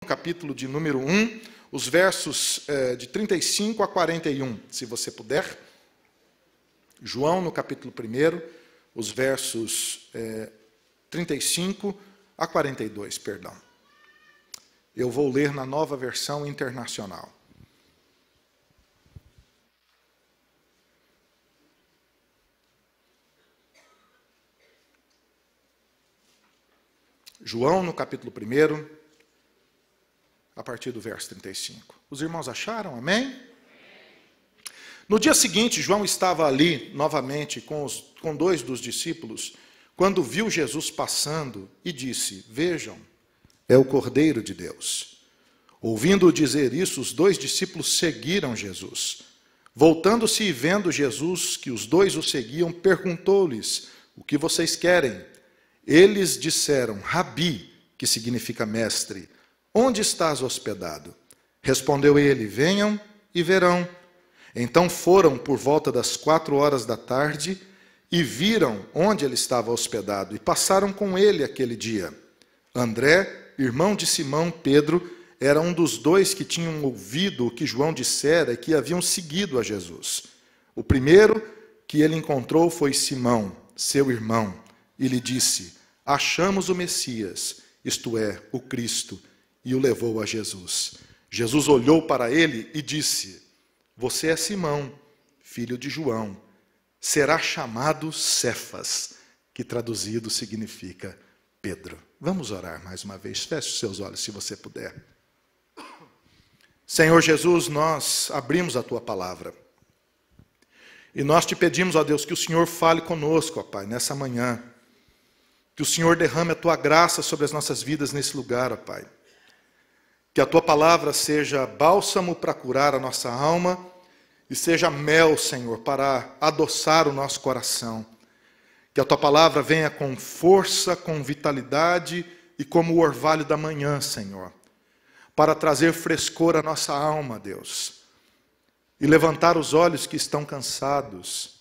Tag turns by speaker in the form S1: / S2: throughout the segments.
S1: capítulo de número 1, os versos de 35 a 41, se você puder. João, no capítulo 1, os versos 35 a 42, perdão. Eu vou ler na Nova Versão Internacional. João, no capítulo 1, a partir do verso 35. Os irmãos acharam? Amém? No dia seguinte, João estava ali, novamente, com 2 dos discípulos, quando viu Jesus passando e disse: Vejam, é o Cordeiro de Deus. Ouvindo-o dizer isso, os 2 discípulos seguiram Jesus. Voltando-se e vendo Jesus, que os 2 o seguiam, perguntou-lhes: O que vocês querem? Eles disseram: Rabi, que significa mestre, onde estás hospedado? Respondeu ele: Venham e verão. Então foram por volta das 16h e viram onde ele estava hospedado e passaram com ele aquele dia. André, irmão de Simão Pedro, era um dos 2 que tinham ouvido o que João dissera e que haviam seguido a Jesus. O primeiro que ele encontrou foi Simão, seu irmão, e lhe disse: Achamos o Messias, isto é, o Cristo, e o levou a Jesus. Jesus olhou para ele e disse: Você é Simão, filho de João. Será chamado Cefas, que traduzido significa Pedro. Vamos orar mais uma vez. Feche os seus olhos, se você puder. Senhor Jesus, nós abrimos a Tua palavra. E nós te pedimos, ó Deus, que o Senhor fale conosco, ó Pai, nessa manhã. Que o Senhor derrame a Tua graça sobre as nossas vidas nesse lugar, ó Pai. Que a Tua palavra seja bálsamo para curar a nossa alma e seja mel, Senhor, para adoçar o nosso coração. Que a Tua palavra venha com força, com vitalidade e como o orvalho da manhã, Senhor, para trazer frescor à nossa alma, Deus, e levantar os olhos que estão cansados,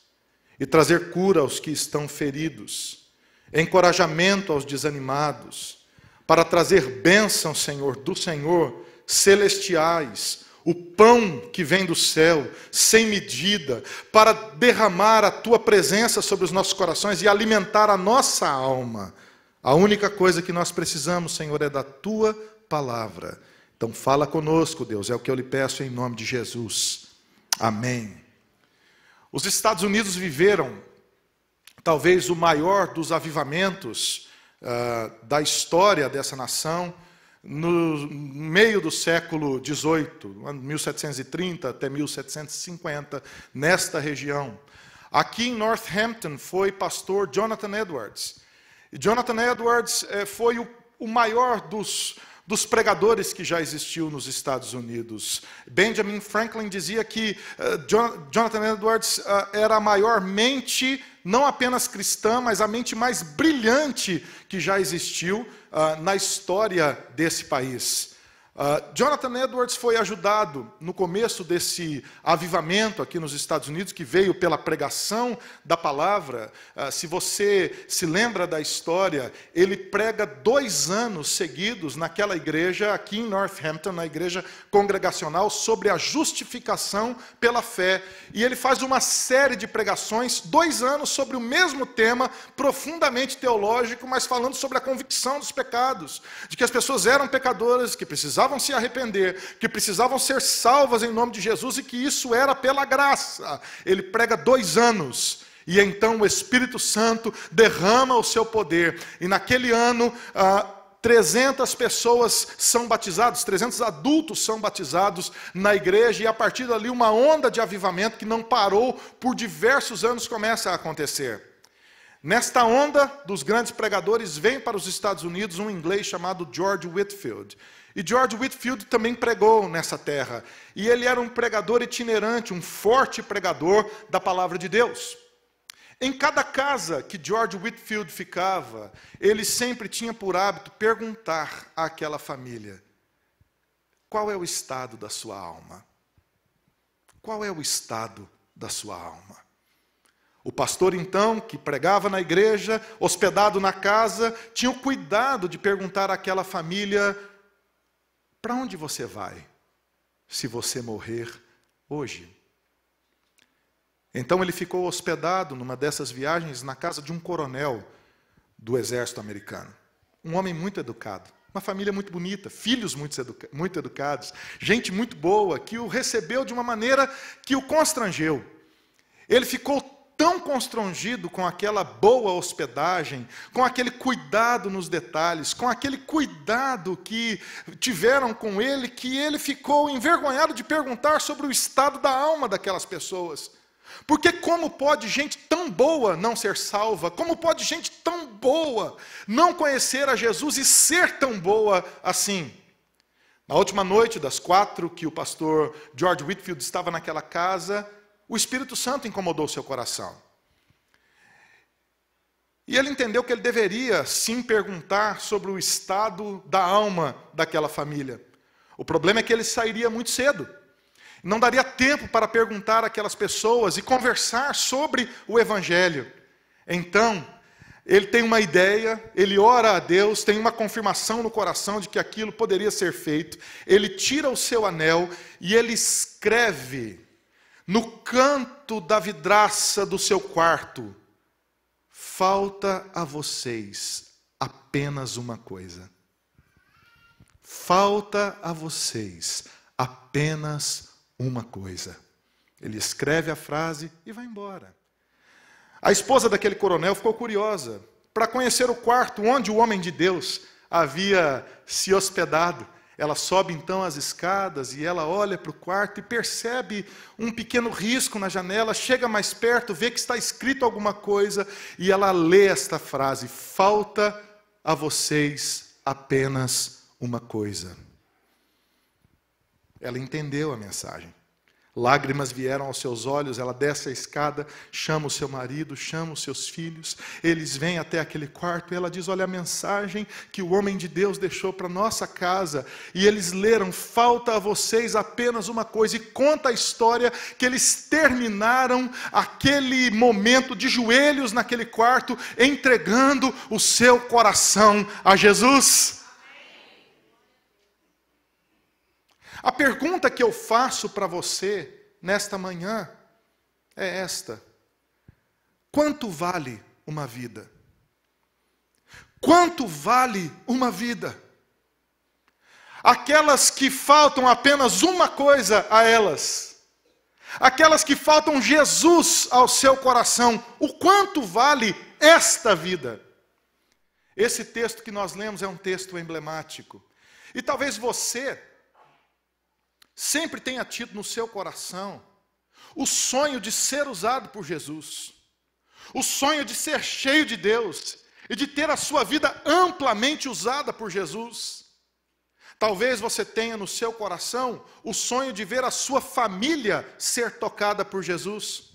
S1: e trazer cura aos que estão feridos, encorajamento aos desanimados, para trazer bênção, Senhor, do Senhor, celestiais, o pão que vem do céu, sem medida, para derramar a Tua presença sobre os nossos corações e alimentar a nossa alma. A única coisa que nós precisamos, Senhor, é da Tua palavra. Então fala conosco, Deus, é o que eu lhe peço em nome de Jesus. Amém. Os Estados Unidos viveram talvez o maior dos avivamentos da história dessa nação, no meio do século XVIII, 1730 até 1750, nesta região. Aqui em Northampton foi pastor Jonathan Edwards. E Jonathan Edwards foi o maior dos pregadores que já existiu nos Estados Unidos. Benjamin Franklin dizia que Jonathan Edwards era a maior mente, não apenas cristã, mas a mente mais brilhante que já existiu na história desse país. Jonathan Edwards foi ajudado no começo desse avivamento aqui nos Estados Unidos, que veio pela pregação da palavra. Se você se lembra da história, ele prega 2 anos seguidos naquela igreja, aqui em Northampton, na igreja congregacional, sobre a justificação pela fé. E ele faz uma série de pregações, 2 anos sobre o mesmo tema, profundamente teológico, mas falando sobre a convicção dos pecados, de que as pessoas eram pecadoras, que precisavam se arrepender, que precisavam ser salvas em nome de Jesus e que isso era pela graça. Ele prega 2 anos e então o Espírito Santo derrama o seu poder. E naquele ano, 300 pessoas são batizadas, 300 adultos são batizados na igreja e a partir dali uma onda de avivamento que não parou por diversos anos começa a acontecer. Nesta onda dos grandes pregadores, vem para os Estados Unidos um inglês chamado George Whitefield. E George Whitefield também pregou nessa terra. E ele era um pregador itinerante, um forte pregador da palavra de Deus. Em cada casa que George Whitefield ficava, ele sempre tinha por hábito perguntar àquela família: qual é o estado da sua alma? Qual é o estado da sua alma? O pastor, então, que pregava na igreja, hospedado na casa, tinha o cuidado de perguntar àquela família para onde você vai se você morrer hoje? Então ele ficou hospedado numa dessas viagens na casa de um coronel do exército americano. Um homem muito educado, uma família muito bonita, filhos muito educados, gente muito boa, que o recebeu de uma maneira que o constrangeu. Ele ficou tão constrangido com aquela boa hospedagem, com aquele cuidado nos detalhes, com aquele cuidado que tiveram com ele, que ele ficou envergonhado de perguntar sobre o estado da alma daquelas pessoas. Porque como pode gente tão boa não ser salva? Como pode gente tão boa não conhecer a Jesus e ser tão boa assim? Na última noite das 4 que o pastor George Whitefield estava naquela casa, o Espírito Santo incomodou seu coração. E ele entendeu que ele deveria sim perguntar sobre o estado da alma daquela família. O problema é que ele sairia muito cedo. Não daria tempo para perguntar àquelas pessoas e conversar sobre o Evangelho. Então, ele tem uma ideia, ele ora a Deus, tem uma confirmação no coração de que aquilo poderia ser feito. Ele tira o seu anel e ele escreve no canto da vidraça do seu quarto: falta a vocês apenas uma coisa. Falta a vocês apenas uma coisa. Ele escreve a frase e vai embora. A esposa daquele coronel ficou curiosa para conhecer o quarto onde o homem de Deus havia se hospedado. Ela sobe então as escadas e ela olha para o quarto e percebe um pequeno risco na janela, chega mais perto, vê que está escrito alguma coisa e ela lê esta frase: falta a vocês apenas uma coisa. Ela entendeu a mensagem. Lágrimas vieram aos seus olhos, ela desce a escada, chama o seu marido, chama os seus filhos, eles vêm até aquele quarto e ela diz: olha a mensagem que o homem de Deus deixou para nossa casa. E eles leram: falta a vocês apenas uma coisa. E conta a história que eles terminaram aquele momento de joelhos naquele quarto, entregando o seu coração a Jesus. A pergunta que eu faço para você nesta manhã é esta: quanto vale uma vida? Quanto vale uma vida? Aquelas que faltam apenas uma coisa a elas, aquelas que faltam Jesus ao seu coração, o quanto vale esta vida? Esse texto que nós lemos é um texto emblemático. E talvez você sempre tenha tido no seu coração o sonho de ser usado por Jesus, o sonho de ser cheio de Deus e de ter a sua vida amplamente usada por Jesus. Talvez você tenha no seu coração o sonho de ver a sua família ser tocada por Jesus,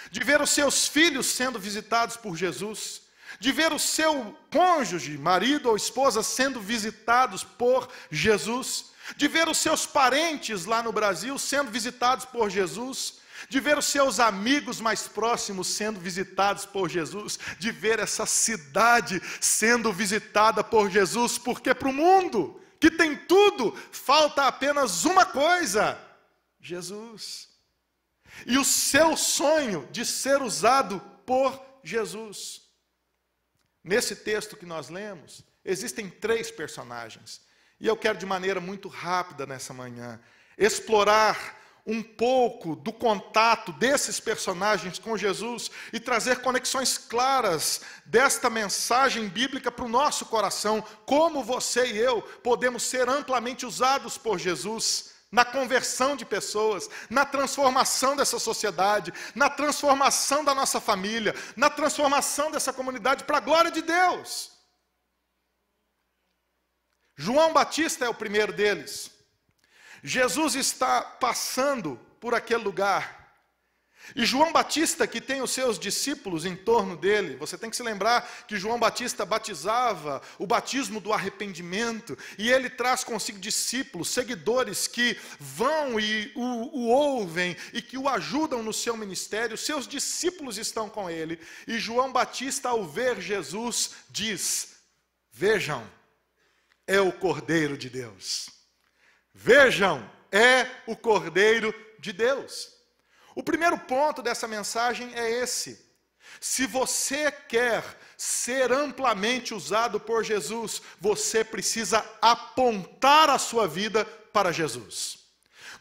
S1: de ver os seus filhos sendo visitados por Jesus, de ver o seu cônjuge, marido ou esposa, sendo visitados por Jesus, de ver os seus parentes lá no Brasil sendo visitados por Jesus, de ver os seus amigos mais próximos sendo visitados por Jesus, de ver essa cidade sendo visitada por Jesus, porque para o mundo, que tem tudo, falta apenas uma coisa: Jesus. E o seu sonho de ser usado por Jesus. Nesse texto que nós lemos, existem 3 personagens. E eu quero, de maneira muito rápida nessa manhã, explorar um pouco do contato desses personagens com Jesus e trazer conexões claras desta mensagem bíblica para o nosso coração. Como você e eu podemos ser amplamente usados por Jesus na conversão de pessoas, na transformação dessa sociedade, na transformação da nossa família, na transformação dessa comunidade para a glória de Deus. João Batista é o primeiro deles. Jesus está passando por aquele lugar. E João Batista, que tem os seus discípulos em torno dele, você tem que se lembrar que João Batista batizava o batismo do arrependimento, e ele traz consigo discípulos, seguidores que vão e o ouvem e que o ajudam no seu ministério. Seus discípulos estão com ele, e João Batista, ao ver Jesus, diz: vejam, é o Cordeiro de Deus. Vejam, é o Cordeiro de Deus. O primeiro ponto dessa mensagem é esse. Se você quer ser amplamente usado por Jesus, você precisa apontar a sua vida para Jesus.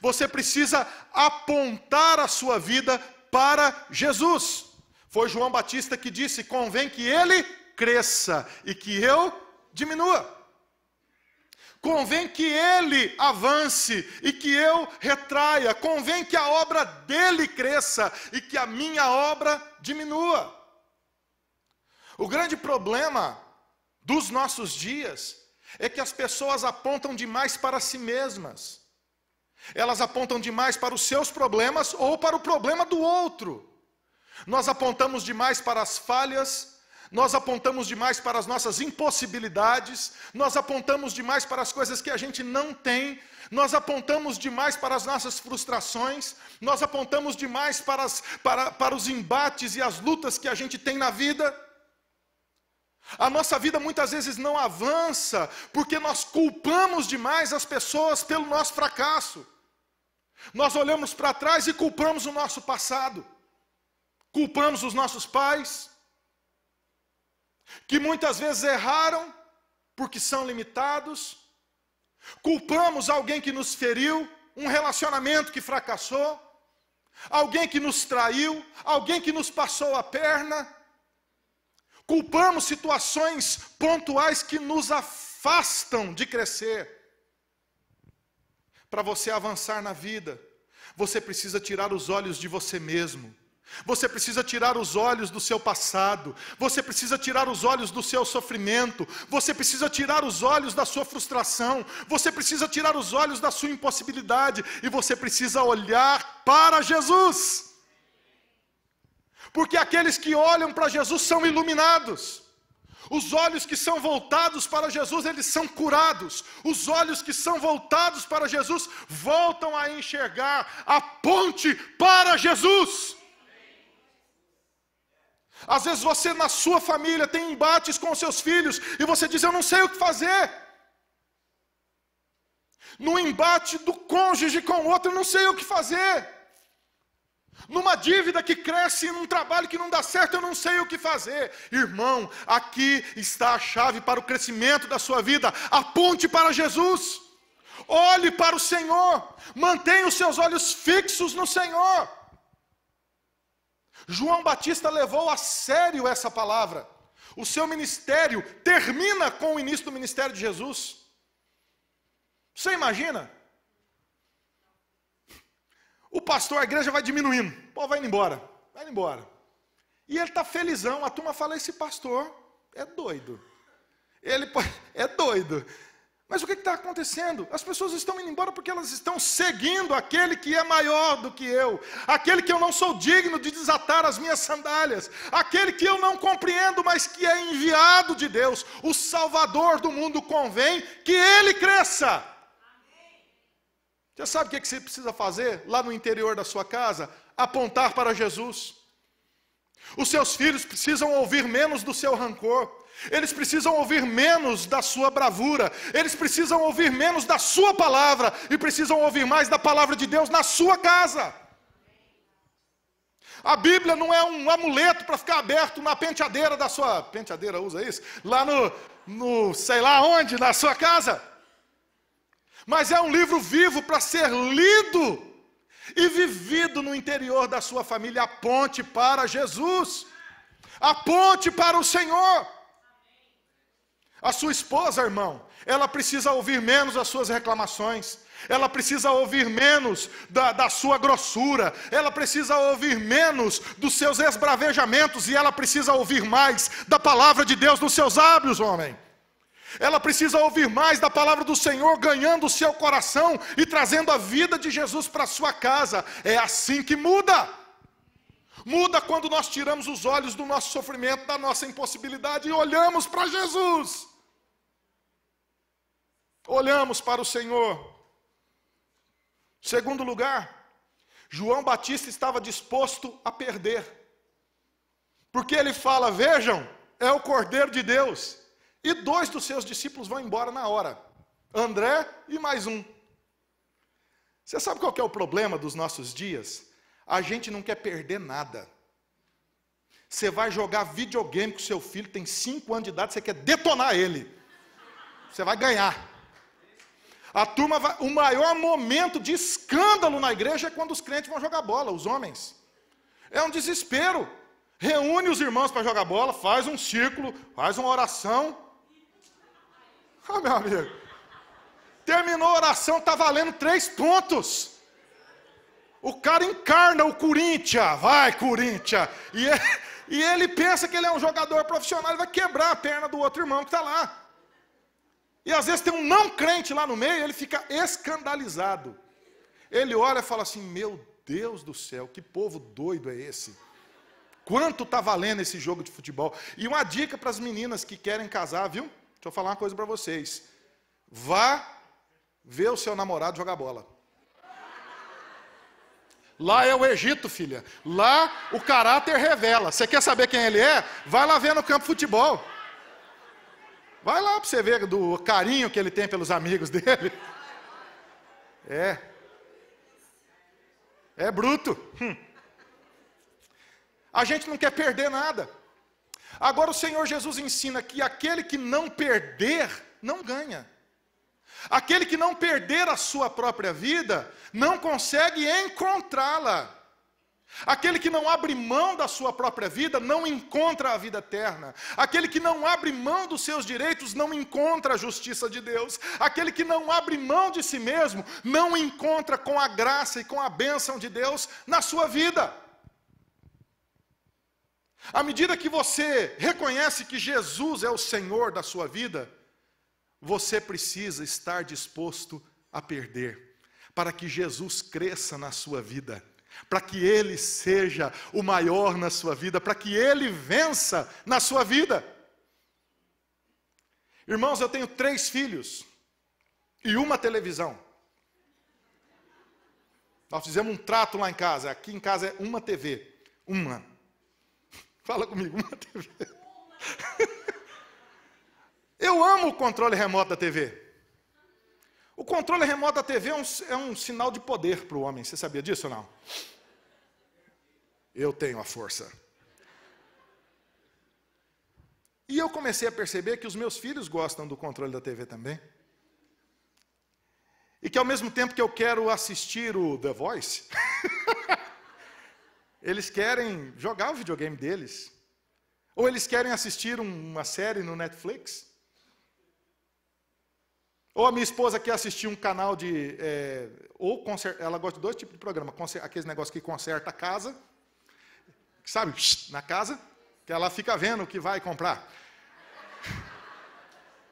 S1: Você precisa apontar a sua vida para Jesus. Foi João Batista que disse: convém que ele cresça e que eu diminua. Convém que ele avance e que eu retraia. Convém que a obra dele cresça e que a minha obra diminua. O grande problema dos nossos dias é que as pessoas apontam demais para si mesmas. Elas apontam demais para os seus problemas ou para o problema do outro. Nós apontamos demais para as falhas, nós apontamos demais para as nossas impossibilidades, nós apontamos demais para as coisas que a gente não tem, nós apontamos demais para as nossas frustrações, nós apontamos demais para os embates e as lutas que a gente tem na vida. A nossa vida muitas vezes não avança porque nós culpamos demais as pessoas pelo nosso fracasso. Nós olhamos para trás e culpamos o nosso passado. Culpamos os nossos pais, que muitas vezes erraram porque são limitados. Culpamos alguém que nos feriu, um relacionamento que fracassou, alguém que nos traiu, alguém que nos passou a perna. Culpamos situações pontuais que nos afastam de crescer. Para você avançar na vida, você precisa tirar os olhos de você mesmo. Você precisa tirar os olhos do seu passado. Você precisa tirar os olhos do seu sofrimento. Você precisa tirar os olhos da sua frustração. Você precisa tirar os olhos da sua impossibilidade. E você precisa olhar para Jesus. Porque aqueles que olham para Jesus são iluminados. Os olhos que são voltados para Jesus, eles são curados. Os olhos que são voltados para Jesus voltam a enxergar a ponte para Jesus. Às vezes você na sua família tem embates com os seus filhos e você diz: eu não sei o que fazer. No embate do cônjuge com o outro, eu não sei o que fazer. Numa dívida que cresce, num trabalho que não dá certo, eu não sei o que fazer. Irmão, aqui está a chave para o crescimento da sua vida. Aponte para Jesus. Olhe para o Senhor. Mantenha os seus olhos fixos no Senhor. João Batista levou a sério essa palavra. O seu ministério termina com o início do ministério de Jesus. Você imagina? O pastor, a igreja vai diminuindo. Pô, vai indo embora. Vai indo embora. E ele está felizão. A turma fala: esse pastor é doido. Ele é doido. Mas o que está acontecendo? As pessoas estão indo embora porque elas estão seguindo aquele que é maior do que eu. Aquele que eu não sou digno de desatar as minhas sandálias. Aquele que eu não compreendo, mas que é enviado de Deus. O Salvador do mundo. Convém que ele cresça. Você sabe o que você precisa fazer lá no interior da sua casa? Apontar para Jesus. Os seus filhos precisam ouvir menos do seu rancor. Eles precisam ouvir menos da sua bravura. Eles precisam ouvir menos da sua palavra. E precisam ouvir mais da palavra de Deus na sua casa. A Bíblia não é um amuleto para ficar aberto na penteadeira da sua... Penteadeira usa isso? Lá no sei lá onde, na sua casa. Mas é um livro vivo para ser lido e vivido no interior da sua família. Aponte para Jesus. Aponte para o Senhor. A sua esposa, irmão, ela precisa ouvir menos as suas reclamações. Ela precisa ouvir menos da sua grossura. Ela precisa ouvir menos dos seus esbravejamentos. E ela precisa ouvir mais da palavra de Deus nos seus lábios, homem. Ela precisa ouvir mais da palavra do Senhor, ganhando o seu coração e trazendo a vida de Jesus para a sua casa. É assim que muda. Muda quando nós tiramos os olhos do nosso sofrimento, da nossa impossibilidade e olhamos para Jesus. Olhamos para o Senhor. Segundo lugar, João Batista estava disposto a perder. Porque ele fala: vejam, é o Cordeiro de Deus. E 2 dos seus discípulos vão embora na hora. André e mais um. Você sabe qual que é o problema dos nossos dias? A gente não quer perder nada. Você vai jogar videogame com seu filho, tem 5 anos de idade, você quer detonar ele. Você vai ganhar. O maior momento de escândalo na igreja é quando os crentes vão jogar bola, os homens. É um desespero. Reúne os irmãos para jogar bola, faz um círculo, faz uma oração. Ah, meu amigo. Terminou a oração, está valendo 3 pontos. O cara encarna o Corinthians, vai Corinthians. E ele pensa que ele é um jogador profissional, ele vai quebrar a perna do outro irmão que está lá. E às vezes tem um não crente lá no meio, ele fica escandalizado. Ele olha e fala assim, meu Deus do céu, que povo doido é esse? Quanto está valendo esse jogo de futebol? E uma dica para as meninas que querem casar, viu? Deixa eu falar uma coisa para vocês. Vá ver o seu namorado jogar bola. Lá é o Egito, filha. Lá o caráter revela. Você quer saber quem ele é? Vai lá ver no campo de futebol. Vai lá para você ver do carinho que ele tem pelos amigos dele. É bruto. A gente não quer perder nada. Agora o Senhor Jesus ensina que aquele que não perder, não ganha. Aquele que não perder a sua própria vida, não consegue encontrá-la. Aquele que não abre mão da sua própria vida, não encontra a vida eterna. Aquele que não abre mão dos seus direitos, não encontra a justiça de Deus. Aquele que não abre mão de si mesmo, não encontra com a graça e com a bênção de Deus na sua vida. À medida que você reconhece que Jesus é o Senhor da sua vida, você precisa estar disposto a perder, para que Jesus cresça na sua vida, para que Ele seja o maior na sua vida, para que Ele vença na sua vida. Irmãos, eu tenho 3 filhos e uma televisão. Nós fizemos um trato lá em casa, aqui em casa é uma TV, uma. Fala comigo, uma TV. Eu amo o controle remoto da TV. O controle remoto da TV é um sinal de poder para o homem. Você sabia disso ou não? Eu tenho a força. E eu comecei a perceber que os meus filhos gostam do controle da TV também. E que ao mesmo tempo que eu quero assistir o The Voice, eles querem jogar o videogame deles. Ou eles querem assistir uma série no Netflix. Ou a minha esposa quer assistir um canal de... ela gosta de 2 tipos de programa. Aqueles negócios que conserta a casa. Sabe? Na casa. Que ela fica vendo o que vai comprar.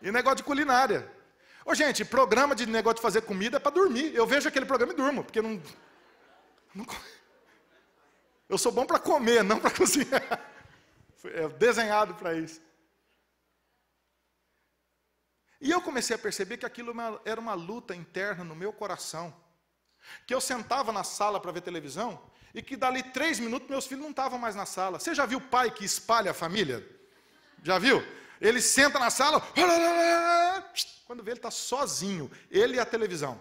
S1: E negócio de culinária. Ô, gente, programa de negócio de fazer comida é para dormir. Eu vejo aquele programa e durmo. Porque não eu sou bom para comer, não para cozinhar. É desenhado para isso. E eu comecei a perceber que aquilo era uma luta interna no meu coração. Que eu sentava na sala para ver televisão e que dali 3 minutos meus filhos não estavam mais na sala. Você já viu o pai que espalha a família? Já viu? Ele senta na sala, quando vê ele está sozinho, ele e a televisão.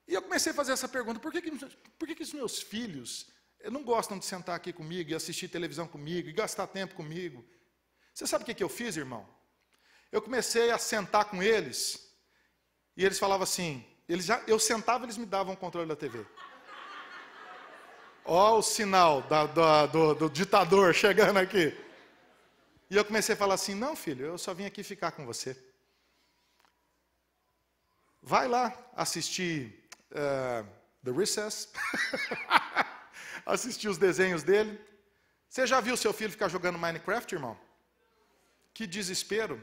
S1: E eu comecei a fazer essa pergunta, por que os meus filhos não gostam de sentar aqui comigo e assistir televisão comigo e gastar tempo comigo? Você sabe o que eu fiz, irmão? Eu comecei a sentar com eles, e eles falavam assim, eu sentava e eles me davam o controle da TV. Ó o sinal do ditador chegando aqui. E eu comecei a falar assim, não filho, eu só vim aqui ficar com você. Vai lá assistir The Recess, assistir os desenhos dele. Você já viu seu filho ficar jogando Minecraft, irmão? Que desespero.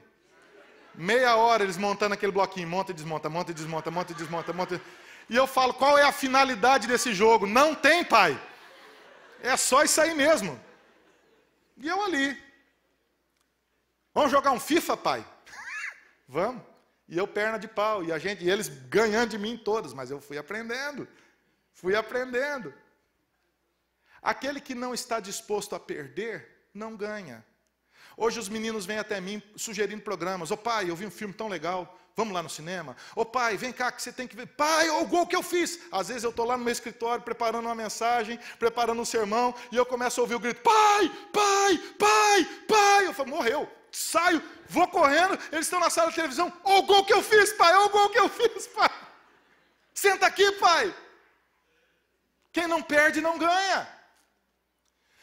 S1: Meia hora eles montando aquele bloquinho, monta e desmonta, monta e desmonta, monta e desmonta, monta. E eu falo, qual é a finalidade desse jogo? Não tem, pai. É só isso aí mesmo. E eu ali. Vamos jogar um FIFA, pai? Vamos. E eu perna de pau, e eles ganhando de mim todos, mas eu fui aprendendo. Fui aprendendo. Aquele que não está disposto a perder, não ganha. Hoje os meninos vêm até mim sugerindo programas. Ô pai, eu vi um filme tão legal vamos lá no cinema? Ô pai, vem cá que você tem que ver. Pai, olha o gol que eu fiz. Às vezes eu estou lá no meu escritório, preparando uma mensagem, preparando um sermão, e eu começo a ouvir o grito, pai, pai, pai, pai. Eu falo, morreu. Saio, vou correndo, eles estão na sala de televisão, olha o gol que eu fiz, pai, olha o gol que eu fiz, pai. Senta aqui, pai. Quem não perde, não ganha.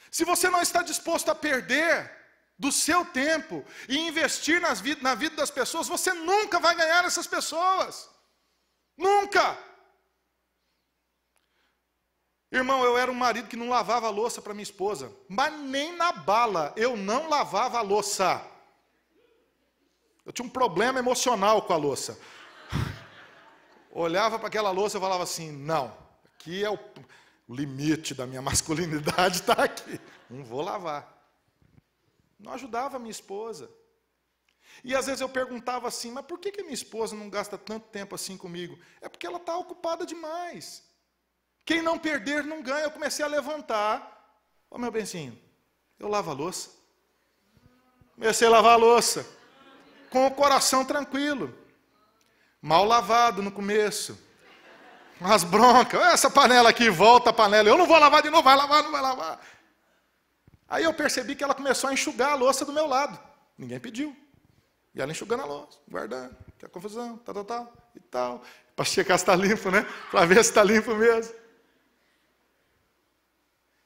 S1: Se você não está disposto a perder do seu tempo e investir na vida das pessoas, você nunca vai ganhar essas pessoas. Nunca. Irmão, eu era um marido que não lavava a louça para minha esposa, mas nem na bala eu não lavava a louça. Eu tinha um problema emocional com a louça. Olhava para aquela louça e falava assim, não, aqui é o limite da minha masculinidade, está aqui. Não vou lavar. Não ajudava a minha esposa. E às vezes eu perguntava assim, mas por que minha esposa não gasta tanto tempo assim comigo? É porque ela está ocupada demais. Quem não perder, não ganha. Eu comecei a levantar. Ô meu benzinho, eu lavo a louça. Comecei a lavar a louça. Com o coração tranquilo. Mal lavado no começo. As broncas. Essa panela aqui, volta a panela. Eu não vou lavar de novo, vai lavar, não vai lavar. Aí eu percebi que ela começou a enxugar a louça do meu lado. Ninguém pediu. E ela enxugando a louça, guardando. Que é confusão, tal, e tal. Para checar se está limpo, né? Para ver se está limpo mesmo.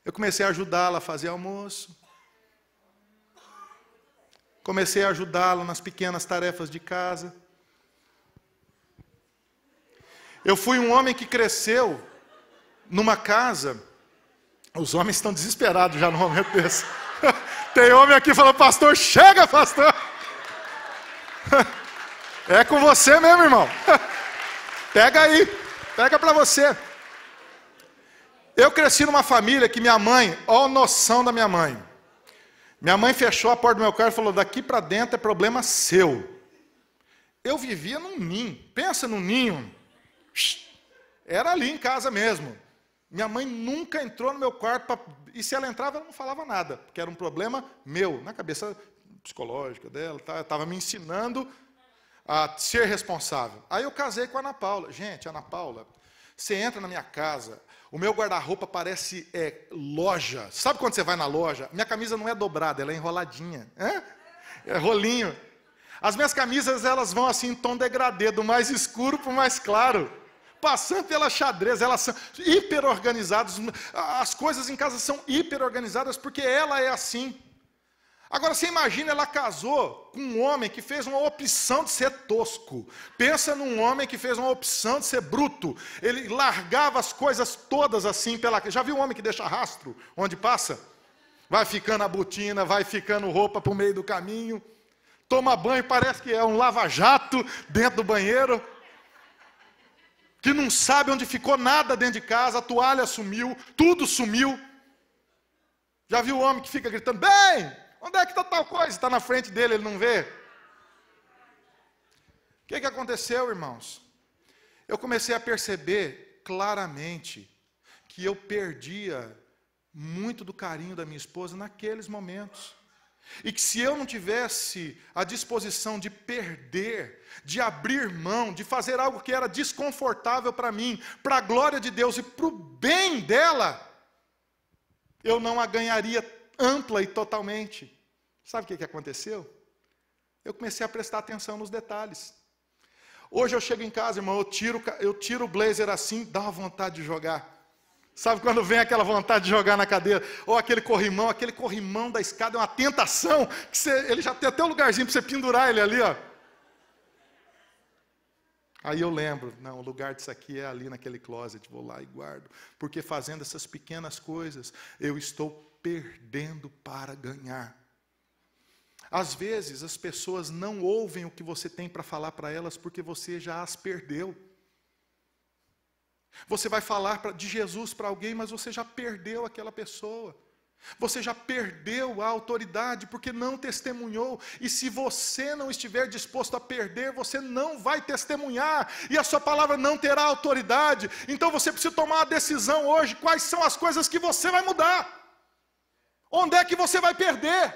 S1: Eu comecei a ajudá-la a fazer almoço. Comecei a ajudá-la nas pequenas tarefas de casa. Eu fui um homem que cresceu numa casa. Os homens estão desesperados já no momento desse. Tem homem aqui falando, pastor, chega, pastor. É com você mesmo, irmão. Pega aí, pega para você. Eu cresci numa família que minha mãe, ó a noção da minha mãe. Minha mãe fechou a porta do meu quarto e falou, daqui para dentro é problema seu. Eu vivia num ninho, pensa num ninho. Era ali em casa mesmo. Minha mãe nunca entrou no meu quarto, e se ela entrava, ela não falava nada, porque era um problema meu, na cabeça psicológica dela, estava me ensinando a ser responsável. Aí eu casei com a Ana Paula. Gente, Ana Paula, você entra na minha casa, o meu guarda-roupa parece loja. Sabe quando você vai na loja? Minha camisa não é dobrada, ela é enroladinha. É rolinho. As minhas camisas, elas vão assim em tom degradê, do mais escuro para o mais claro. Passando pela xadrez, elas são hiper organizadas. As coisas em casa são hiper organizadas porque ela é assim. Agora você imagina, ela casou com um homem que fez uma opção de ser tosco. Pensa num homem que fez uma opção de ser bruto. Ele largava as coisas todas assim pela... Já viu um homem que deixa rastro onde passa? Vai ficando a botina, vai ficando roupa para o meio do caminho. Toma banho, parece que é um lava-jato dentro do banheiro. Que não sabe onde ficou nada dentro de casa, a toalha sumiu, tudo sumiu. Já viu o homem que fica gritando, bem, onde é que está tal coisa? Está na frente dele, ele não vê. O que aconteceu, irmãos? Eu comecei a perceber claramente que eu perdia muito do carinho da minha esposa naqueles momentos. E que se eu não tivesse a disposição de perder, de abrir mão, de fazer algo que era desconfortável para mim, para a glória de Deus e para o bem dela, eu não a ganharia ampla e totalmente. Sabe o que aconteceu? Eu comecei a prestar atenção nos detalhes. Hoje eu chego em casa, irmão, eu tiro o blazer assim, dá uma vontade de jogar. Sabe quando vem aquela vontade de jogar na cadeira? Ou aquele corrimão da escada é uma tentação, que ele já tem até um lugarzinho para você pendurar ele ali, ó. Aí eu lembro, não, o lugar disso aqui é ali naquele closet, vou lá e guardo. Porque fazendo essas pequenas coisas, eu estou perdendo para ganhar. Às vezes as pessoas não ouvem o que você tem para falar para elas, porque você já as perdeu. Você vai falar de Jesus para alguém, mas você já perdeu aquela pessoa. Você já perdeu a autoridade porque não testemunhou. E se você não estiver disposto a perder, você não vai testemunhar. E a sua palavra não terá autoridade. Então você precisa tomar uma decisão hoje. Quais são as coisas que você vai mudar? Onde é que você vai perder?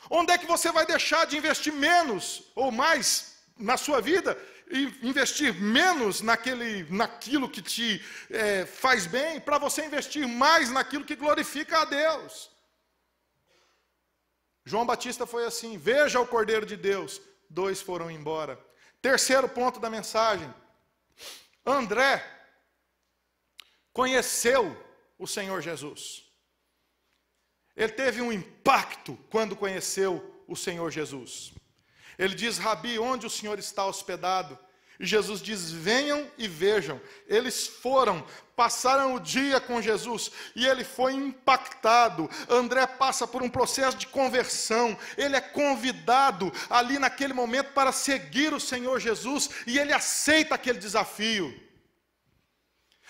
S1: Onde é que você vai deixar de investir menos ou mais na sua vida e investir menos naquilo que te faz bem, para você investir mais naquilo que glorifica a Deus. João Batista foi assim: veja o Cordeiro de Deus. 2 foram embora. Terceiro ponto da mensagem: André conheceu o Senhor Jesus. Ele teve um impacto quando conheceu o Senhor Jesus. Ele diz: Rabi, onde o Senhor está hospedado? E Jesus diz: venham e vejam. Eles foram, passaram o dia com Jesus, e ele foi impactado. André passa por um processo de conversão. Ele é convidado ali naquele momento para seguir o Senhor Jesus, e ele aceita aquele desafio.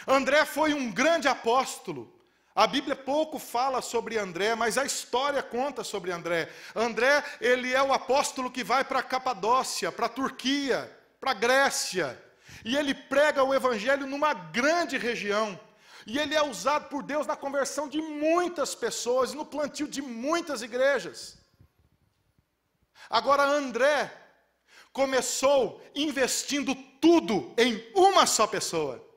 S1: André foi um grande apóstolo. A Bíblia pouco fala sobre André, mas a história conta sobre André. André, ele é o apóstolo que vai para a Capadócia, para a Turquia, para a Grécia. E ele prega o evangelho numa grande região. E ele é usado por Deus na conversão de muitas pessoas, no plantio de muitas igrejas. Agora, André começou investindo tudo em uma só pessoa.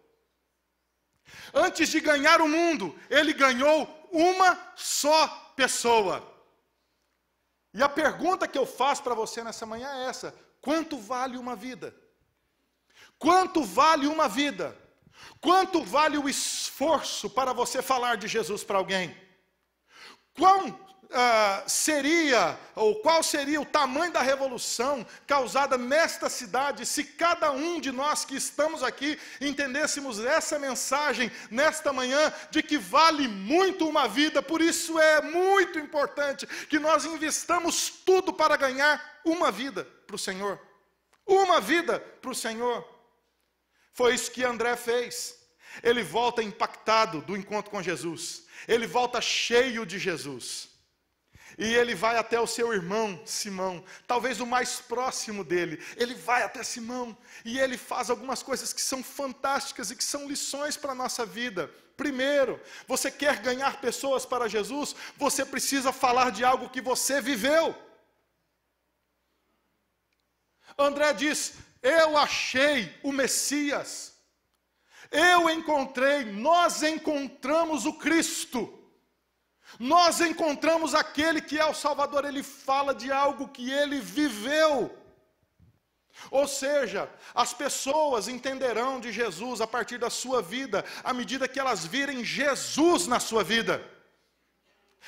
S1: Antes de ganhar o mundo, ele ganhou uma só pessoa. E a pergunta que eu faço para você nessa manhã é essa: quanto vale uma vida? Quanto vale uma vida? Quanto vale o esforço para você falar de Jesus para alguém? Qual seria o tamanho da revolução causada nesta cidade se cada um de nós que estamos aqui entendêssemos essa mensagem nesta manhã de que vale muito uma vida? Por isso é muito importante que nós investamos tudo para ganhar uma vida para o Senhor. Uma vida para o Senhor. Foi isso que André fez. Ele volta impactado do encontro com Jesus. Ele volta cheio de Jesus. E ele vai até o seu irmão Simão, talvez o mais próximo dele. Ele vai até Simão e ele faz algumas coisas que são fantásticas e que são lições para a nossa vida. Primeiro, você quer ganhar pessoas para Jesus, você precisa falar de algo que você viveu. André diz: eu achei o Messias, nós encontramos o Cristo. Nós encontramos aquele que é o Salvador. Ele fala de algo que ele viveu. Ou seja, as pessoas entenderão de Jesus a partir da sua vida, à medida que elas virem Jesus na sua vida.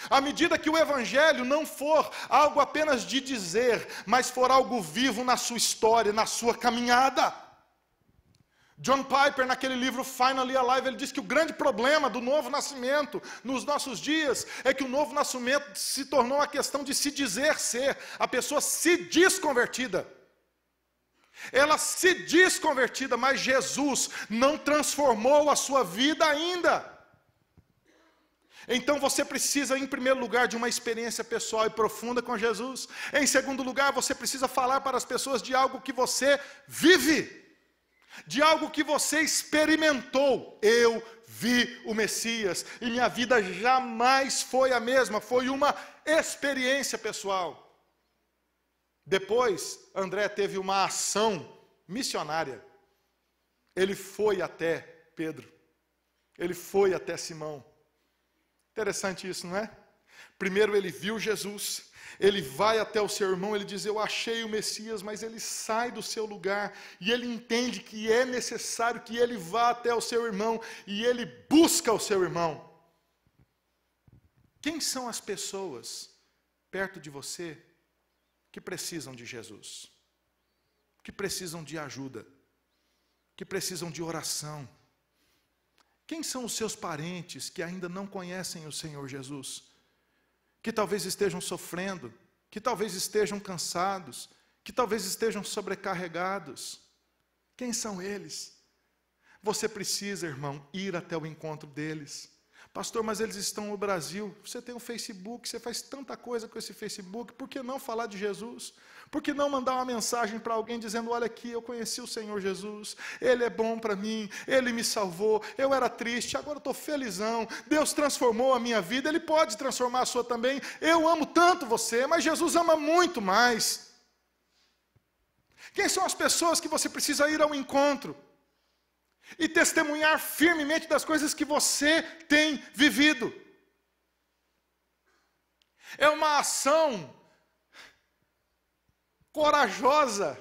S1: À medida que o Evangelho não for algo apenas de dizer, mas for algo vivo na sua história, na sua caminhada. John Piper, naquele livro Finally Alive, ele diz que o grande problema do novo nascimento nos nossos dias é que o novo nascimento se tornou a questão de se dizer ser. A pessoa se diz convertida. Ela se diz convertida, mas Jesus não transformou a sua vida ainda. Então você precisa, em primeiro lugar, de uma experiência pessoal e profunda com Jesus. Em segundo lugar, você precisa falar para as pessoas de algo que você vive. De algo que você experimentou. Eu vi o Messias e minha vida jamais foi a mesma, foi uma experiência pessoal. Depois, André teve uma ação missionária. Ele foi até Pedro, ele foi até Simão. Interessante isso, não é? Primeiro ele viu Jesus, ele vai até o seu irmão, ele diz: eu achei o Messias, mas ele sai do seu lugar, e ele entende que é necessário que ele vá até o seu irmão, e ele busca o seu irmão. Quem são as pessoas perto de você que precisam de Jesus? Que precisam de ajuda? Que precisam de oração? Quem são os seus parentes que ainda não conhecem o Senhor Jesus? Que talvez estejam sofrendo, que talvez estejam cansados, que talvez estejam sobrecarregados. Quem são eles? Você precisa, irmão, ir até o encontro deles. Pastor, mas eles estão no Brasil. Você tem um Facebook, você faz tanta coisa com esse Facebook. Por que não falar de Jesus? Por que não mandar uma mensagem para alguém dizendo: olha aqui, eu conheci o Senhor Jesus, Ele é bom para mim, Ele me salvou, eu era triste, agora eu estou felizão, Deus transformou a minha vida, Ele pode transformar a sua também. Eu amo tanto você, mas Jesus ama muito mais. Quem são as pessoas que você precisa ir ao encontro e testemunhar firmemente das coisas que você tem vivido? É uma ação corajosa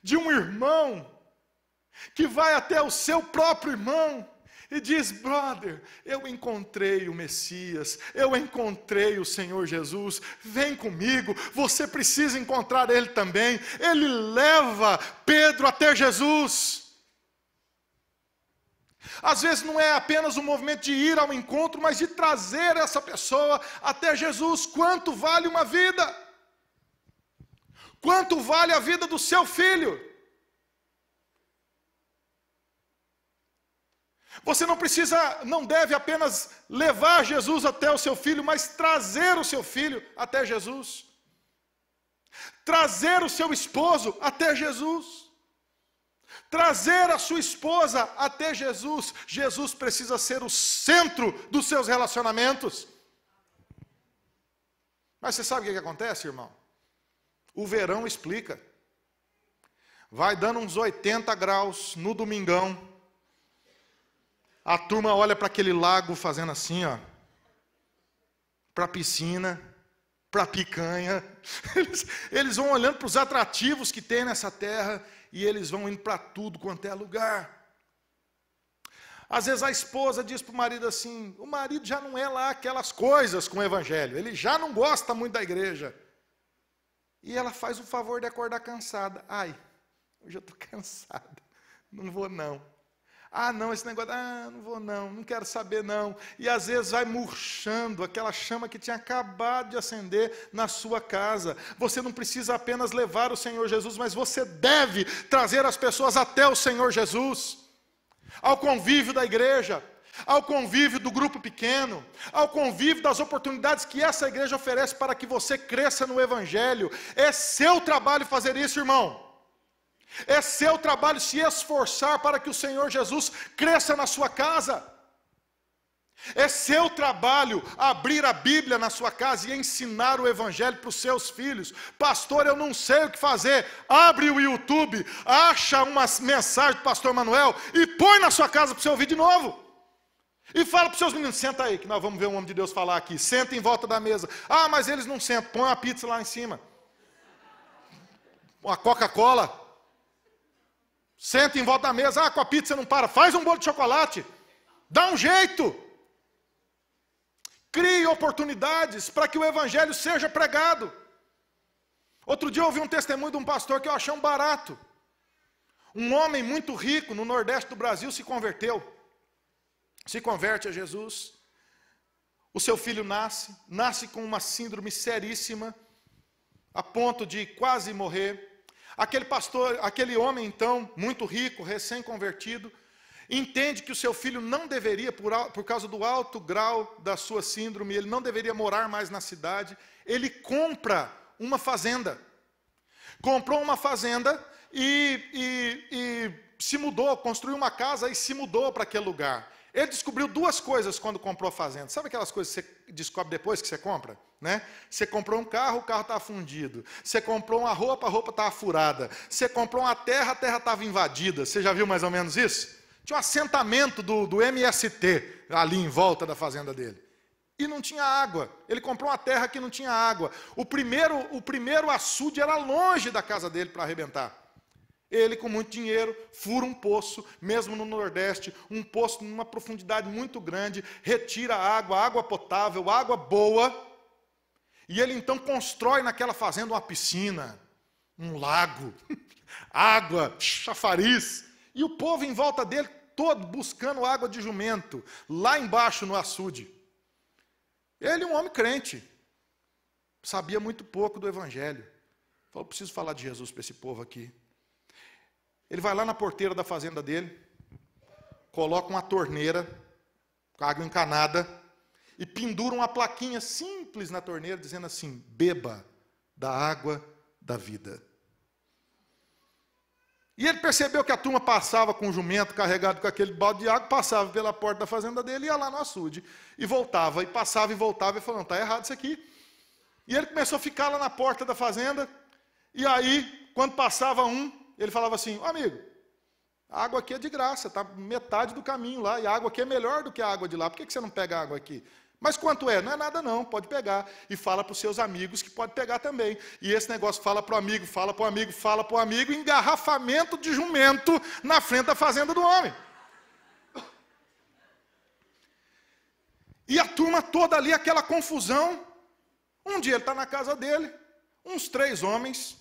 S1: de um irmão que vai até o seu próprio irmão e diz: brother, eu encontrei o Messias, eu encontrei o Senhor Jesus, vem comigo, você precisa encontrar Ele também. Ele leva Pedro até Jesus. Às vezes não é apenas um movimento de ir ao encontro, mas de trazer essa pessoa até Jesus. Quanto vale uma vida? Quanto vale a vida do seu filho? Você não deve apenas levar Jesus até o seu filho, mas trazer o seu filho até Jesus. Trazer o seu esposo até Jesus. Trazer a sua esposa até Jesus. Jesus precisa ser o centro dos seus relacionamentos. Mas você sabe o que acontece, irmão? O verão explica. Vai dando uns 80 graus no domingão. A turma olha para aquele lago fazendo assim, ó. Para a piscina, para a picanha. Eles vão olhando para os atrativos que tem nessa terra. E eles vão indo para tudo quanto é lugar. Às vezes a esposa diz para o marido assim, o marido já não é lá aquelas coisas com o evangelho, ele já não gosta muito da igreja. E ela faz o favor de acordar cansada. Ai, hoje eu estou cansada, não vou não. Ah não, esse negócio, não vou não quero saber não. E às vezes vai murchando aquela chama que tinha acabado de acender na sua casa. Você não precisa apenas levar o Senhor Jesus, mas você deve trazer as pessoas até o Senhor Jesus. Ao convívio da igreja, ao convívio do grupo pequeno, ao convívio das oportunidades que essa igreja oferece para que você cresça no Evangelho. É seu trabalho fazer isso, irmão. É seu trabalho se esforçar para que o Senhor Jesus cresça na sua casa. É seu trabalho abrir a Bíblia na sua casa e ensinar o Evangelho para os seus filhos. Pastor, eu não sei o que fazer. Abre o YouTube, acha uma mensagem do pastor Manuel e põe na sua casa para você ouvir de novo. E fala para os seus meninos, senta aí que nós vamos ver um homem de Deus falar aqui. Senta em volta da mesa. Ah, mas eles não sentam, põe uma pizza lá em cima. Uma Coca-Cola. Senta em volta da mesa, com a pizza não para, faz um bolo de chocolate, dá um jeito. Crie oportunidades para que o evangelho seja pregado. Outro dia eu ouvi um testemunho de um pastor que eu achei um barato. Um homem muito rico no nordeste do Brasil se converteu. Se converte a Jesus. O seu filho nasce com uma síndrome seríssima, a ponto de quase morrer. Aquele homem então, muito rico, recém-convertido, entende que o seu filho não deveria, por causa do alto grau da sua síndrome, ele não deveria morar mais na cidade. Ele compra uma fazenda. Comprou uma fazenda e se mudou, construiu uma casa e se mudou para aquele lugar. Ele descobriu duas coisas quando comprou a fazenda. Sabe aquelas coisas que você descobre depois que você compra? Né? Você comprou um carro, o carro estava fundido. Você comprou uma roupa, a roupa estava furada. Você comprou uma terra, a terra estava invadida. Você já viu mais ou menos isso? Tinha um assentamento do MST ali em volta da fazenda dele. E não tinha água. Ele comprou uma terra que não tinha água. O primeiro açude era longe da casa dele para arrebentar. Ele, com muito dinheiro, fura um poço, mesmo no Nordeste, um poço numa profundidade muito grande, retira água potável, água boa, e ele então constrói naquela fazenda uma piscina, um lago, água, chafariz, e o povo em volta dele todo buscando água de jumento, lá embaixo no açude. Ele, um homem crente, sabia muito pouco do Evangelho. Falou, preciso falar de Jesus para esse povo aqui. Ele vai lá na porteira da fazenda dele, coloca uma torneira com água encanada e pendura uma plaquinha simples na torneira dizendo assim: beba da água da vida. E ele percebeu que a turma passava com o jumento carregado com aquele balde de água, passava pela porta da fazenda dele, ia lá no açude, e voltava, e passava e voltava, e falou, não, está errado isso aqui. E ele começou a ficar lá na porta da fazenda, e aí, Quando passava um, ele falava assim, amigo, a água aqui é de graça, está metade do caminho lá, e a água aqui é melhor do que a água de lá, por que você não pega a água aqui? Mas quanto é? Não é nada não, pode pegar. E fala para os seus amigos que pode pegar também. E esse negócio fala para o amigo, fala para o amigo, fala para o amigo, engarrafamento de jumento na frente da fazenda do homem. E a turma toda ali, aquela confusão. Um dia ele está na casa dele, uns 3 homens,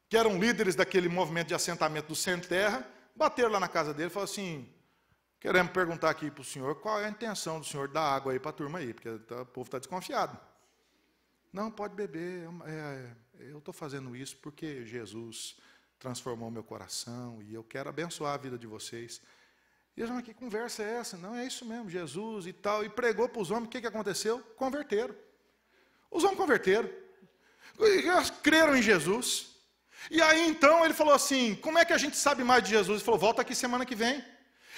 S1: que eram líderes daquele movimento de assentamento do Sem Terra, bateram lá na casa dele e falaram assim, queremos perguntar aqui para o senhor, qual é a intenção do senhor dar água aí para a turma aí, porque o povo está desconfiado. Não, pode beber, eu estou fazendo isso porque Jesus transformou meu coração e eu quero abençoar a vida de vocês. E eles falam, que conversa é essa? Não, é isso mesmo, Jesus e tal. E pregou para os homens, o que aconteceu? Converteram. Os homens converteram. Eles creram em Jesus. E aí então ele falou assim, como é que a gente sabe mais de Jesus? Ele falou, volta aqui semana que vem.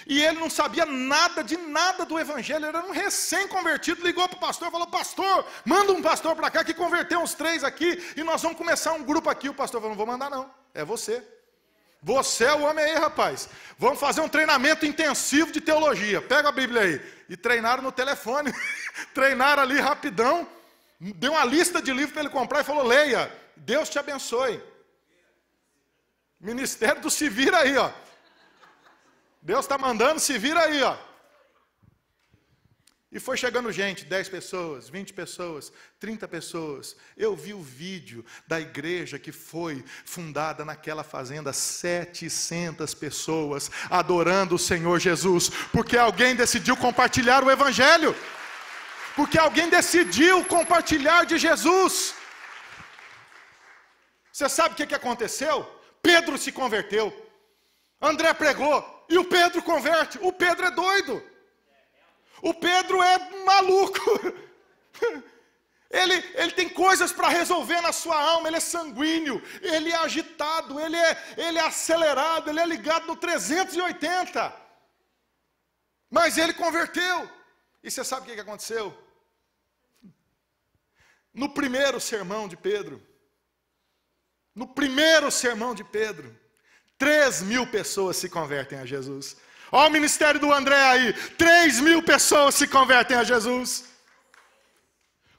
S1: E ele não sabia nada do evangelho, ele era um recém-convertido, ligou para o pastor, falou, pastor, manda um pastor para cá, que converteu uns 3 aqui, e nós vamos começar um grupo aqui. O pastor falou, não vou mandar não, é você. Você é o homem aí, rapaz. Vamos fazer um treinamento intensivo de teologia. Pega a Bíblia aí. E treinaram no telefone. Treinaram ali rapidão. Deu uma lista de livros para ele comprar e falou, leia. Deus te abençoe. Ministério do se vira aí, ó. Deus está mandando, se vira aí, ó. E foi chegando gente, 10 pessoas, 20 pessoas, 30 pessoas. Eu vi o vídeo da igreja que foi fundada naquela fazenda, 700 pessoas adorando o Senhor Jesus, porque alguém decidiu compartilhar o evangelho. Porque alguém decidiu compartilhar de Jesus. Você sabe o que aconteceu? Pedro se converteu. André pregou e o Pedro converte. O Pedro é doido. O Pedro é maluco. Ele tem coisas para resolver na sua alma. Ele é sanguíneo, ele é agitado, ele é acelerado, ele é ligado no 380. Mas ele converteu. E você sabe o que aconteceu? No primeiro sermão de Pedro, 3.000 pessoas se convertem a Jesus. Olha o ministério do André aí, 3.000 pessoas se convertem a Jesus.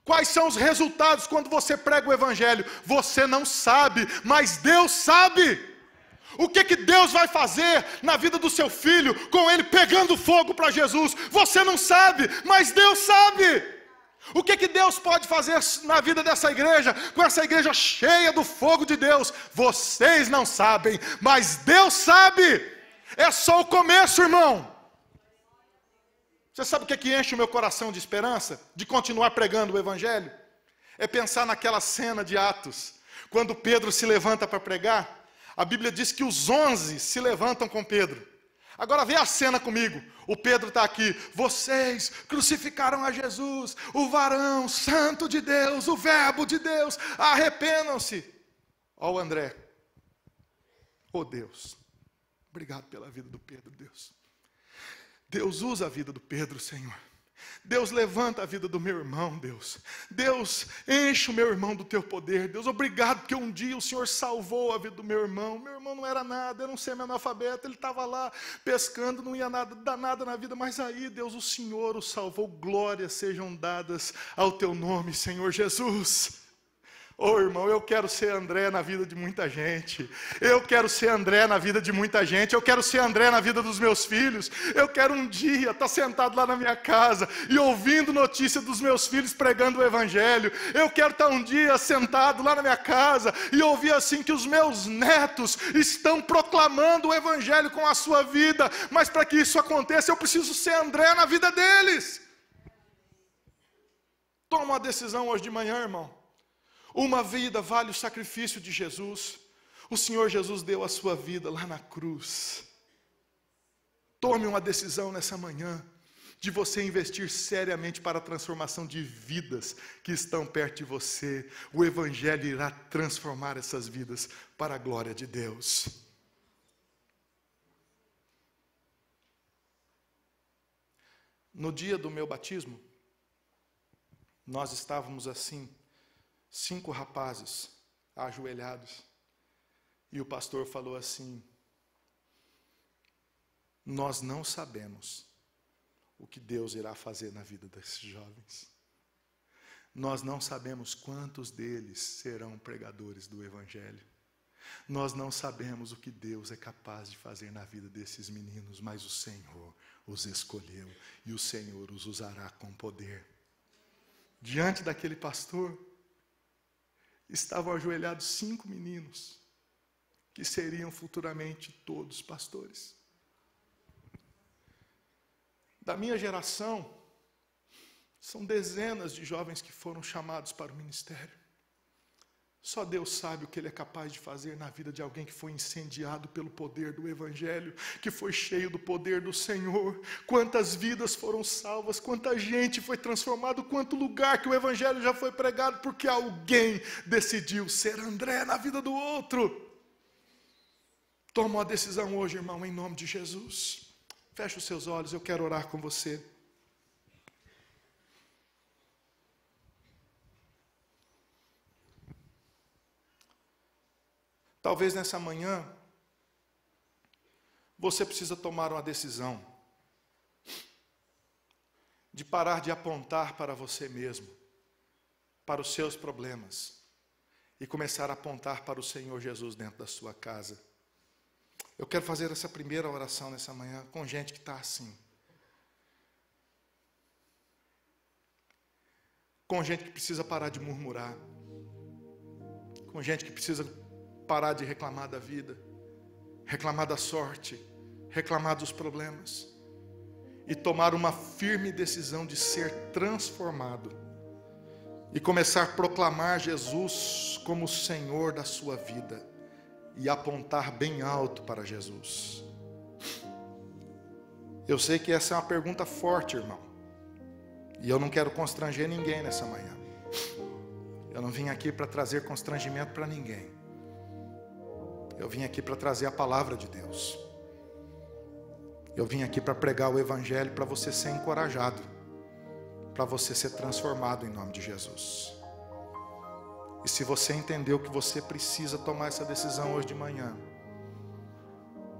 S1: Quais são os resultados quando você prega o evangelho? Você não sabe, mas Deus sabe. O que Deus vai fazer na vida do seu filho, com ele pegando fogo para Jesus? Você não sabe, mas Deus sabe. O que Deus pode fazer na vida dessa igreja, com essa igreja cheia do fogo de Deus? Vocês não sabem, mas Deus sabe. É só o começo, irmão. Você sabe o que enche o meu coração de esperança? De continuar pregando o evangelho? É pensar naquela cena de Atos, quando Pedro se levanta para pregar. A Bíblia diz que os 11 se levantam com Pedro. Agora vê a cena comigo. O Pedro está aqui. Vocês crucificaram a Jesus, o varão santo de Deus, o verbo de Deus. Arrependam-se. Ó o André. Oh Deus. Obrigado pela vida do Pedro, Deus. Deus usa a vida do Pedro, Senhor. Deus levanta a vida do meu irmão, Deus. Deus enche o meu irmão do teu poder, Deus. Obrigado porque um dia o Senhor salvou a vida do meu irmão. Meu irmão não era nada, era um semi-analfabeto. Ele estava lá pescando, não ia dar nada na vida. Mas aí, Deus, o Senhor o salvou. Glórias sejam dadas ao teu nome, Senhor Jesus. Ô irmão, eu quero ser André na vida de muita gente. Eu quero ser André na vida de muita gente. Eu quero ser André na vida dos meus filhos. Eu quero um dia estar sentado lá na minha casa e ouvindo notícia dos meus filhos pregando o evangelho. Eu quero estar um dia sentado lá na minha casa e ouvir assim que os meus netos estão proclamando o evangelho com a sua vida. Mas para que isso aconteça, eu preciso ser André na vida deles. Toma uma decisão hoje de manhã, irmão. Uma vida vale o sacrifício de Jesus. O Senhor Jesus deu a sua vida lá na cruz. Tome uma decisão nessa manhã de você investir seriamente para a transformação de vidas que estão perto de você. O Evangelho irá transformar essas vidas para a glória de Deus. No dia do meu batismo, nós estávamos assim, 5 rapazes ajoelhados. E o pastor falou assim: nós não sabemos o que Deus irá fazer na vida desses jovens. Nós não sabemos quantos deles serão pregadores do Evangelho. Nós não sabemos o que Deus é capaz de fazer na vida desses meninos, mas o Senhor os escolheu e o Senhor os usará com poder. Diante daquele pastor, estavam ajoelhados 5 meninos, que seriam futuramente todos pastores. Da minha geração, são dezenas de jovens que foram chamados para o ministério. Só Deus sabe o que Ele é capaz de fazer na vida de alguém que foi incendiado pelo poder do Evangelho, que foi cheio do poder do Senhor. Quantas vidas foram salvas, quanta gente foi transformada, quanto lugar que o Evangelho já foi pregado, porque alguém decidiu ser André na vida do outro. Toma uma decisão hoje, irmão, em nome de Jesus. Feche os seus olhos, eu quero orar com você. Talvez nessa manhã, você precisa tomar uma decisão de parar de apontar para você mesmo, para os seus problemas, e começar a apontar para o Senhor Jesus dentro da sua casa. Eu quero fazer essa primeira oração nessa manhã com gente que está assim. Com gente que precisa parar de murmurar. Com gente que precisa parar de reclamar da vida, reclamar da sorte, reclamar dos problemas, e tomar uma firme decisão de ser transformado, e começar a proclamar Jesus como o Senhor da sua vida, e apontar bem alto para Jesus. Eu sei que essa é uma pergunta forte, irmão, e eu não quero constranger ninguém nessa manhã. Eu não vim aqui para trazer constrangimento para ninguém. Eu vim aqui para trazer a palavra de Deus. Eu vim aqui para pregar o Evangelho, para você ser encorajado, para você ser transformado em nome de Jesus. E se você entendeu que você precisa tomar essa decisão hoje de manhã,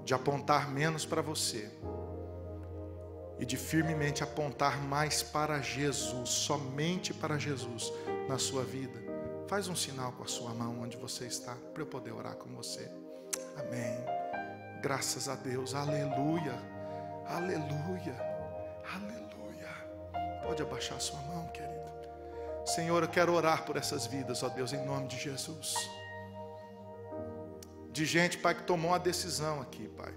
S1: de apontar menos para você, e de firmemente apontar mais para Jesus, somente para Jesus na sua vida, faz um sinal com a sua mão onde você está, para eu poder orar com você. Amém. Graças a Deus. Aleluia. Aleluia. Aleluia. Pode abaixar sua mão, querido. Senhor, eu quero orar por essas vidas, ó Deus, em nome de Jesus. De gente, Pai, que tomou uma decisão aqui, Pai,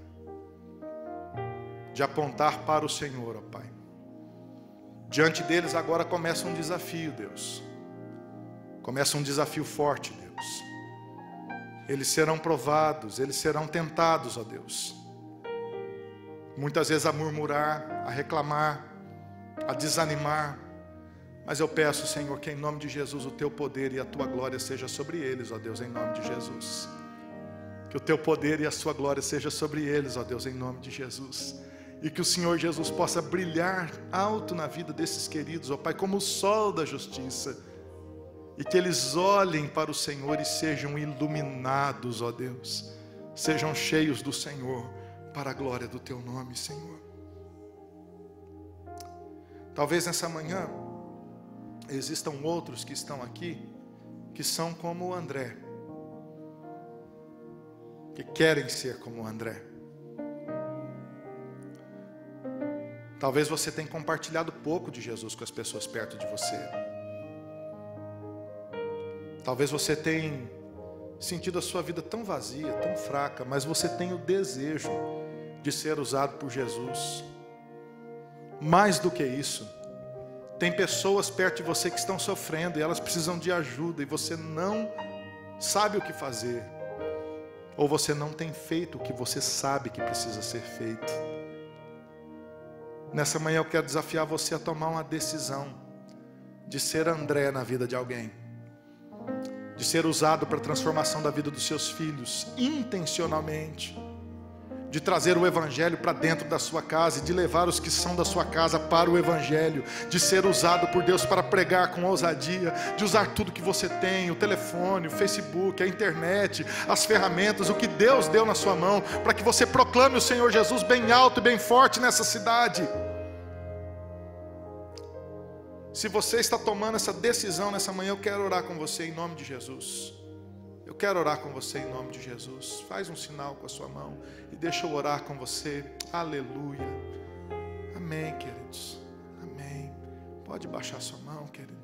S1: de apontar para o Senhor, ó Pai. Diante deles agora começa um desafio, Deus. Começa um desafio forte, Deus. Eles serão provados, eles serão tentados, ó Deus. Muitas vezes a murmurar, a reclamar, a desanimar. Mas eu peço, Senhor, que em nome de Jesus o Teu poder e a Tua glória seja sobre eles, ó Deus, em nome de Jesus. Que o Teu poder e a Sua glória seja sobre eles, ó Deus, em nome de Jesus. E que o Senhor Jesus possa brilhar alto na vida desses queridos, ó Pai, como o sol da justiça. E que eles olhem para o Senhor e sejam iluminados, ó Deus. Sejam cheios do Senhor, para a glória do Teu nome, Senhor. Talvez nessa manhã existam outros que estão aqui, que são como o André, que querem ser como o André. Talvez você tenha compartilhado pouco de Jesus com as pessoas perto de você. Talvez você tenha sentido a sua vida tão vazia, tão fraca, mas você tem o desejo de ser usado por Jesus. Mais do que isso, tem pessoas perto de você que estão sofrendo e elas precisam de ajuda e você não sabe o que fazer, ou você não tem feito o que você sabe que precisa ser feito. Nessa manhã eu quero desafiar você a tomar uma decisão de ser André na vida de alguém, de ser usado para a transformação da vida dos seus filhos, intencionalmente, de trazer o Evangelho para dentro da sua casa e de levar os que são da sua casa para o Evangelho, de ser usado por Deus para pregar com ousadia, de usar tudo que você tem, o telefone, o Facebook, a internet, as ferramentas, o que Deus deu na sua mão, para que você proclame o Senhor Jesus bem alto e bem forte nessa cidade. Se você está tomando essa decisão nessa manhã, eu quero orar com você em nome de Jesus. Eu quero orar com você em nome de Jesus. Faz um sinal com a sua mão e deixa eu orar com você. Aleluia. Amém, queridos. Amém. Pode baixar sua mão, querido.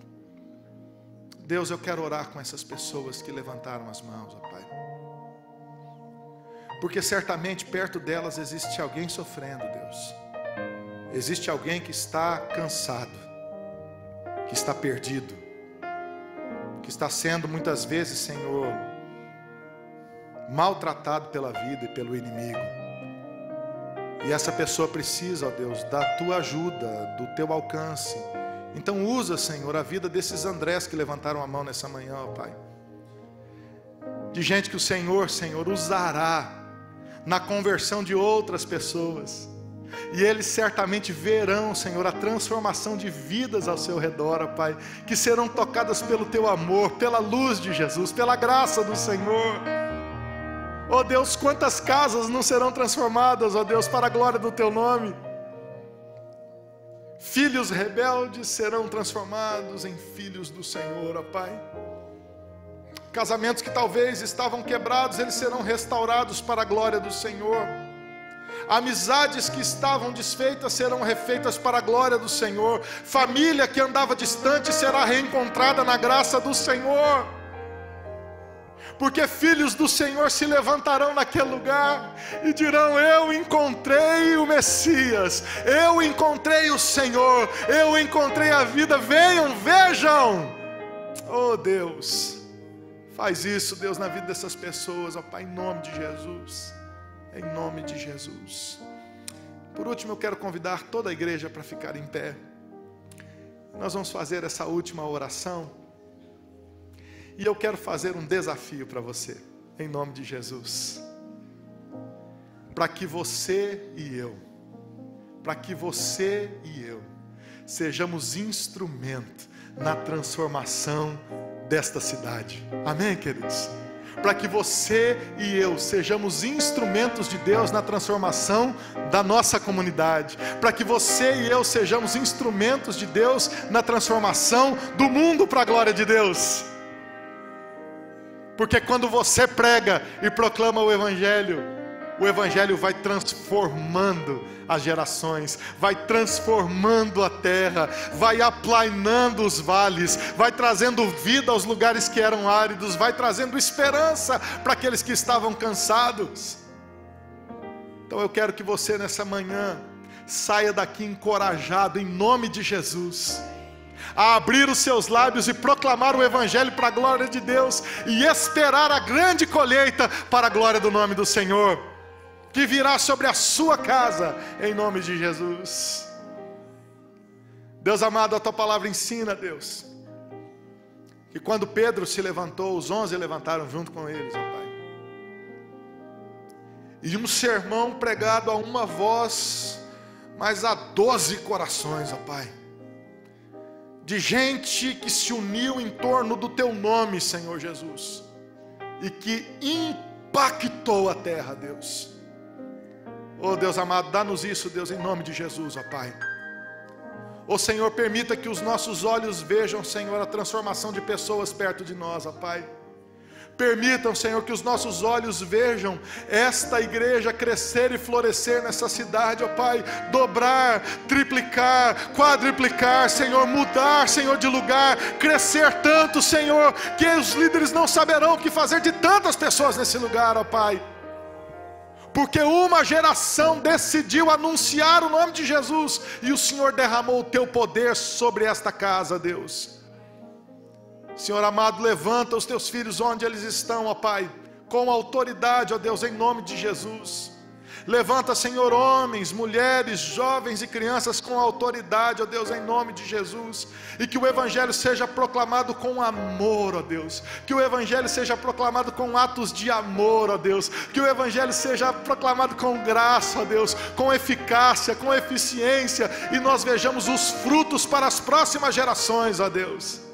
S1: Deus, eu quero orar com essas pessoas que levantaram as mãos, ó Pai. Porque certamente perto delas existe alguém sofrendo, Deus. Existe alguém que está cansado, que está perdido, que está sendo muitas vezes, Senhor, maltratado pela vida e pelo inimigo. E essa pessoa precisa, ó Deus, da Tua ajuda, do Teu alcance. Então usa, Senhor, a vida desses Andrés que levantaram a mão nessa manhã, ó Pai. De gente que o Senhor, usará na conversão de outras pessoas. E eles certamente verão, Senhor, a transformação de vidas ao seu redor, ó Pai, que serão tocadas pelo Teu amor, pela luz de Jesus, pela graça do Senhor. Ó Deus, quantas casas não serão transformadas, ó Deus, para a glória do Teu nome. Filhos rebeldes serão transformados em filhos do Senhor, ó Pai. Casamentos que talvez estavam quebrados, eles serão restaurados para a glória do Senhor. Amizades que estavam desfeitas serão refeitas para a glória do Senhor. Família que andava distante será reencontrada na graça do Senhor. Porque filhos do Senhor se levantarão naquele lugar e dirão: eu encontrei o Messias, eu encontrei o Senhor, eu encontrei a vida, venham, vejam. Oh Deus, faz isso, Deus, na vida dessas pessoas, ó Pai, em nome de Jesus, em nome de Jesus. Por último, eu quero convidar toda a igreja para ficar em pé. Nós vamos fazer essa última oração. E eu quero fazer um desafio para você, em nome de Jesus. Para que você e eu sejamos instrumento na transformação desta cidade. Amém, queridos? Para que você e eu sejamos instrumentos de Deus na transformação da nossa comunidade. Para que você e eu sejamos instrumentos de Deus na transformação do mundo para a glória de Deus. Porque quando você prega e proclama o Evangelho vai transformando as gerações, vai transformando a terra, vai aplainando os vales, vai trazendo vida aos lugares que eram áridos, vai trazendo esperança para aqueles que estavam cansados. Então eu quero que você nessa manhã saia daqui encorajado em nome de Jesus, a abrir os seus lábios e proclamar o Evangelho para a glória de Deus e esperar a grande colheita para a glória do nome do Senhor, que virá sobre a sua casa, em nome de Jesus. Deus amado, a Tua palavra ensina, Deus, que quando Pedro se levantou, os 11 levantaram junto com eles, ó Pai. E um sermão pregado a uma voz, mas a 12 corações, ó Pai. De gente que se uniu em torno do Teu nome, Senhor Jesus, e que impactou a terra, Deus. Oh Deus amado, dá-nos isso, Deus, em nome de Jesus, ó Pai. Oh Senhor, permita que os nossos olhos vejam, Senhor, a transformação de pessoas perto de nós, ó Pai. Permitam, Senhor, que os nossos olhos vejam esta igreja crescer e florescer nessa cidade, ó Pai, dobrar, triplicar, quadriplicar, Senhor, mudar, Senhor, de lugar, crescer tanto, Senhor, que os líderes não saberão o que fazer de tantas pessoas nesse lugar, ó Pai. Porque uma geração decidiu anunciar o nome de Jesus e o Senhor derramou o Teu poder sobre esta casa, Deus. Senhor amado, levanta os Teus filhos onde eles estão, ó Pai, com autoridade, ó Deus, em nome de Jesus. Levanta, Senhor, homens, mulheres, jovens e crianças com autoridade, ó Deus, em nome de Jesus. E que o Evangelho seja proclamado com amor, ó Deus. Que o Evangelho seja proclamado com atos de amor, ó Deus. Que o Evangelho seja proclamado com graça, ó Deus, com eficácia, com eficiência. E nós vejamos os frutos para as próximas gerações, ó Deus.